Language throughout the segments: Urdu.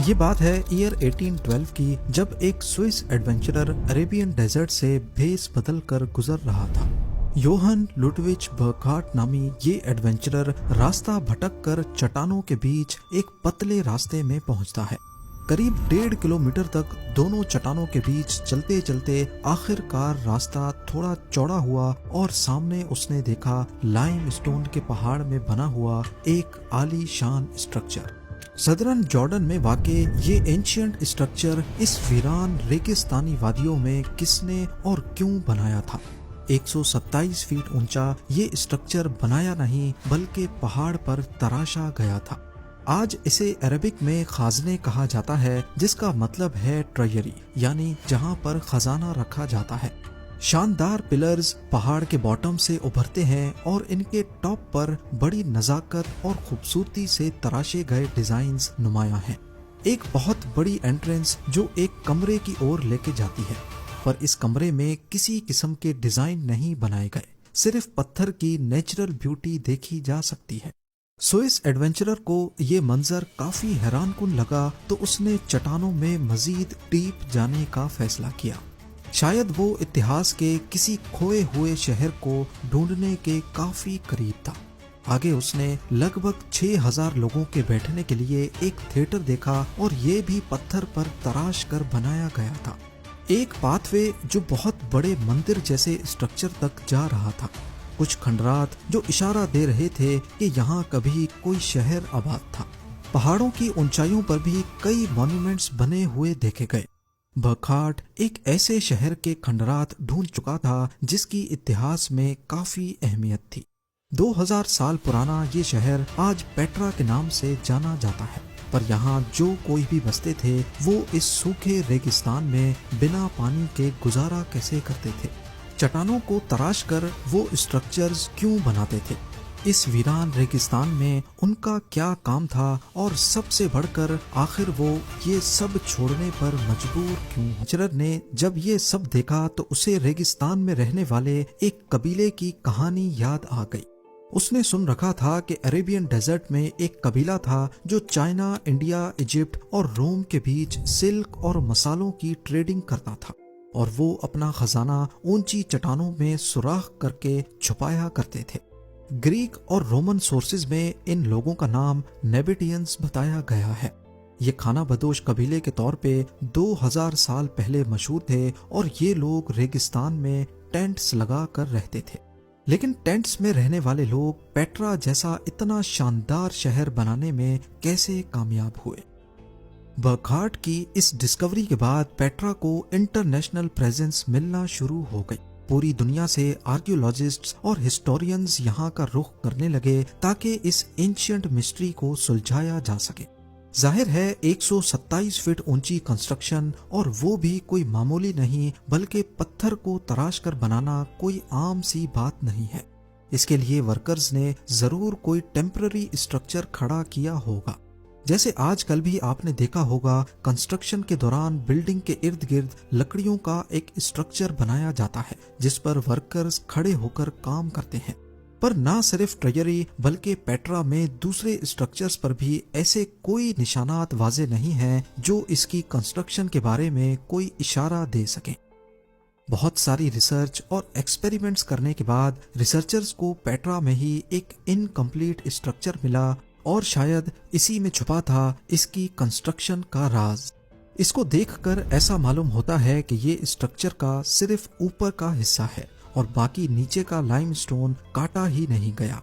یہ بات ہے ایئر 1812 کی، جب ایک سوئس ایڈونچرر عربین ڈیزرٹ سے بھیس بدل کر گزر رہا تھا۔ یوہن لوڈوچ برکھارٹ نامی یہ ایڈونچرر راستہ بھٹک کر چٹانوں کے بیچ ایک پتلے راستے میں پہنچتا ہے۔ قریب 1.5 کلومیٹر تک دونوں چٹانوں کے بیچ چلتے چلتے آخر کار راستہ تھوڑا چوڑا ہوا اور سامنے اس نے دیکھا لائم اسٹون کے پہاڑ میں بنا ہوا ایک عالی شان اسٹرکچر۔ صدرن جارڈن میں واقع یہ اینشینٹ اسٹرکچر اس ویران ریگستانی وادیوں میں کس نے اور کیوں بنایا تھا؟ 127 فیٹ اونچا یہ اسٹرکچر بنایا نہیں بلکہ پہاڑ پر تراشا گیا تھا۔ آج اسے عربک میں خازنے کہا جاتا ہے، جس کا مطلب ہے ٹریجری، یعنی جہاں پر خزانہ رکھا جاتا ہے۔ شاندار پلرز پہاڑ کے باٹم سے ابھرتے ہیں اور ان کے ٹاپ پر بڑی نزاکت اور خوبصورتی سے تراشے گئے ڈیزائنز نمایاں ہیں۔ ایک بہت بڑی انٹرنس جو ایک کمرے کی اور لے کے جاتی ہے، پر اس کمرے میں کسی قسم کے ڈیزائن نہیں بنائے گئے، صرف پتھر کی نیچرل بیوٹی دیکھی جا سکتی ہے۔ سوئس ایڈونچرر کو یہ منظر کافی حیران کن لگا تو اس نے چٹانوں میں مزید ڈیپ جانے کا فیصلہ کیا۔ شاید وہ اتہاس کے کسی کھوئے ہوئے شہر کو ڈھونڈنے کے کافی قریب تھا۔ آگے اس نے لگ بھگ 6000 لوگوں کے بیٹھنے کے لیے ایک تھیٹر دیکھا، اور یہ بھی پتھر پر تراش کر بنایا گیا تھا۔ ایک پاتھ وے جو بہت بڑے مندر جیسے اسٹرکچر تک جا رہا تھا، کچھ کھنڈرات جو اشارہ دے رہے تھے کہ یہاں کبھی کوئی شہر آباد تھا۔ پہاڑوں کی اونچائیوں پر بھی کئی مانیومنٹس بنے ہوئے دیکھے گئے۔ برکھارٹ ایک ایسے شہر کے کھنڈرات ڈھونڈ چکا تھا جس کی اتہاس میں کافی اہمیت تھی۔ 2000 سال پرانا یہ شہر آج پیٹرا کے نام سے جانا جاتا ہے، پر یہاں جو کوئی بھی بستے تھے وہ اس سوکھے ریگستان میں بنا پانی کے گزارا کیسے کرتے تھے؟ چٹانوں کو تراش کر وہ اسٹرکچرز کیوں بناتے تھے؟ اس ویران ریگستان میں ان کا کیا کام تھا؟ اور سب سے بڑھ کر آخر وہ یہ سب چھوڑنے پر مجبور کیوں؟ چرر نے جب یہ سب دیکھا تو اسے ریگستان میں رہنے والے ایک قبیلے کی کہانی یاد آ گئی۔ اس نے سن رکھا تھا کہ عربین ڈیزرٹ میں ایک قبیلہ تھا جو چائنا، انڈیا، ایجپٹ اور روم کے بیچ سلک اور مسالوں کی ٹریڈنگ کرتا تھا، اور وہ اپنا خزانہ اونچی چٹانوں میں سوراخ کر کے چھپایا کرتے تھے۔ گریک اور رومن سورسز میں ان لوگوں کا نام نیبیٹینز بتایا گیا ہے۔ یہ کھانا بدوش قبیلے کے طور پہ 2000 سال پہلے مشہور تھے، اور یہ لوگ ریگستان میں ٹینٹس لگا کر رہتے تھے۔ لیکن ٹینٹس میں رہنے والے لوگ پیٹرا جیسا اتنا شاندار شہر بنانے میں کیسے کامیاب ہوئے؟ برکھارٹ کی اس ڈسکوری کے بعد پیٹرا کو انٹرنیشنل پریزنس ملنا شروع ہو گئی۔ پوری دنیا سے آرکیولوجسٹس اور ہسٹورینز یہاں کا رخ کرنے لگے تاکہ اس اینشینٹ مسٹری کو سلجھایا جا سکے۔ ظاہر ہے 127 فٹ اونچی کنسٹرکشن، اور وہ بھی کوئی معمولی نہیں، بلکہ پتھر کو تراش کر بنانا کوئی عام سی بات نہیں ہے۔ اس کے لیے ورکرز نے ضرور کوئی ٹیمپرری اسٹرکچر کھڑا کیا ہوگا۔ جیسے آج کل بھی آپ نے دیکھا ہوگا، کنسٹرکشن کے دوران بلڈنگ کے ارد گرد لکڑیوں کا ایک اسٹرکچر بنایا جاتا ہے جس پر ورکرز کھڑے ہو کر کام کرتے ہیں۔ پر نہ صرف ٹریجری بلکہ پیٹرا میں دوسرے اسٹرکچرز پر بھی ایسے کوئی نشانات واضح نہیں ہیں جو اس کی کنسٹرکشن کے بارے میں کوئی اشارہ دے سکیں۔ بہت ساری ریسرچ اور ایکسپیریمنٹس کرنے کے بعد ریسرچرز کو پیٹرا میں ہی ایک انکمپلیٹ اسٹرکچر ملا، اور شاید اسی میں چھپا تھا اس کی کنسٹرکشن کا راز۔ اس کو دیکھ کر ایسا معلوم ہوتا ہے کہ یہ اسٹرکچر کا صرف اوپر کا حصہ ہے، اور باقی نیچے کا لائم سٹون کاٹا ہی نہیں گیا۔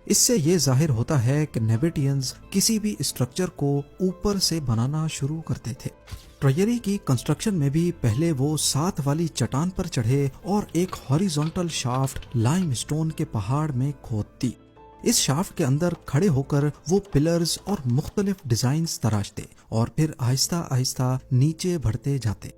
اس سے یہ ظاہر ہوتا ہے کہ نیبیٹینز کسی بھی اسٹرکچر کو اوپر سے بنانا شروع کرتے تھے۔ ٹریجری کی کنسٹرکشن میں بھی پہلے وہ ساتھ والی چٹان پر چڑھے اور ایک ہاریزونٹل شافٹ لائم سٹون کے پہاڑ میں کھود دی۔ اس شافٹ کے اندر کھڑے ہو کر وہ پلرز اور مختلف ڈیزائنز تراشتے، اور پھر آہستہ آہستہ نیچے بڑھتے جاتے۔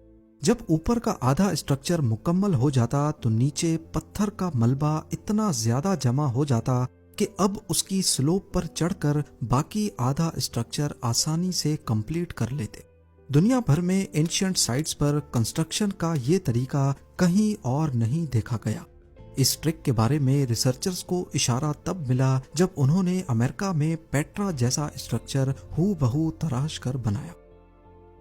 جب اوپر کا آدھا اسٹرکچر مکمل ہو جاتا تو نیچے پتھر کا ملبہ اتنا زیادہ جمع ہو جاتا کہ اب اس کی سلوپ پر چڑھ کر باقی آدھا اسٹرکچر آسانی سے کمپلیٹ کر لیتے۔ دنیا بھر میں اینشینٹ سائٹس پر کنسٹرکشن کا یہ طریقہ کہیں اور نہیں دیکھا گیا۔ اس ٹرک کے بارے میں ریسرچرز کو اشارہ تب ملا جب انہوں نے امریکہ میں پیٹرا جیسا اسٹرکچر ہو بہو تراش کر بنایا۔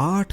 8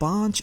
5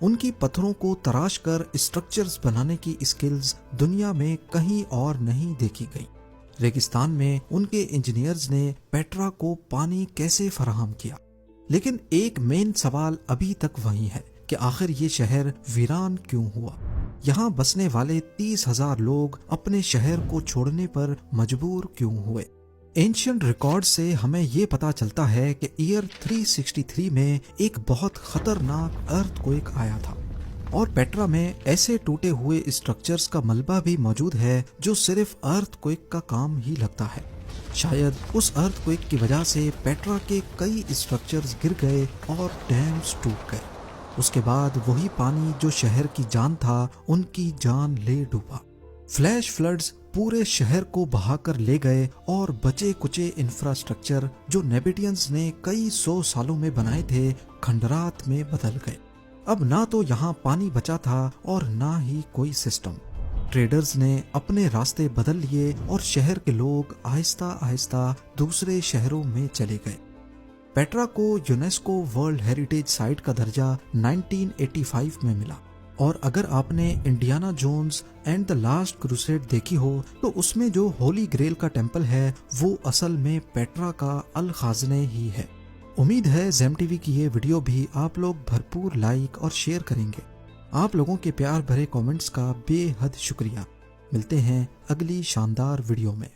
ان کی پتھروں کو تراش کر اسٹرکچرز بنانے کی اسکلز دنیا میں کہیں اور نہیں دیکھی گئی۔ ریگستان میں ان کے انجینئرز نے پیٹرا کو پانی کیسے فراہم کیا، لیکن ایک مین سوال ابھی تک وہی ہے کہ آخر یہ شہر ویران کیوں ہوا؟ یہاں بسنے والے 30,000 لوگ اپنے شہر کو چھوڑنے پر مجبور کیوں ہوئے؟ اینشنٹ ریکارڈ سے ہمیں یہ پتا چلتا ہے کہ ایئر 363 میں ایک بہت خطرناک ارتھ کوئک آیا تھا، اور پیٹرا میں ایسے ٹوٹے ہوئے اسٹرکچرز کا ملبہ بھی موجود ہے جو صرف ارتھ کوئک کا کام ہی لگتا ہے۔ شاید اس ارتھ کوئک کی وجہ سے پیٹرا کے کئی اسٹرکچرز گر گئے اور ڈیمز ٹوٹ گئے۔ اس کے بعد وہی پانی جو شہر کی جان تھا ان کی جان لے ڈوبا۔ فلیش فلڈز پورے شہر کو بہا کر لے گئے اور بچے کچے انفراسٹرکچر جو نیبیٹینز نے کئی 100 سالوں میں بنائے تھے کھنڈرات میں بدل گئے۔ اب نہ تو یہاں پانی بچا تھا اور نہ ہی کوئی سسٹم۔ ٹریڈرز نے اپنے راستے بدل لیے اور شہر کے لوگ آہستہ آہستہ دوسرے شہروں میں چلے گئے۔ پیٹرا کو یونیسکو ورلڈ ہیریٹیج سائٹ کا درجہ 1985 میں ملا، اور اگر آپ نے Indiana Jones and the last crusade دیکھی ہو تو اس میں جو ہولی گریل کا ٹیمپل ہے وہ اصل میں پیٹرا کا الخازنے ہی ہے۔ امید ہے زیم ٹی وی کی یہ ویڈیو بھی آپ لوگ بھرپور لائک اور شیئر کریں گے۔ آپ لوگوں کے پیار بھرے کامنٹس کا بے حد شکریہ۔ ملتے ہیں اگلی شاندار ویڈیو میں۔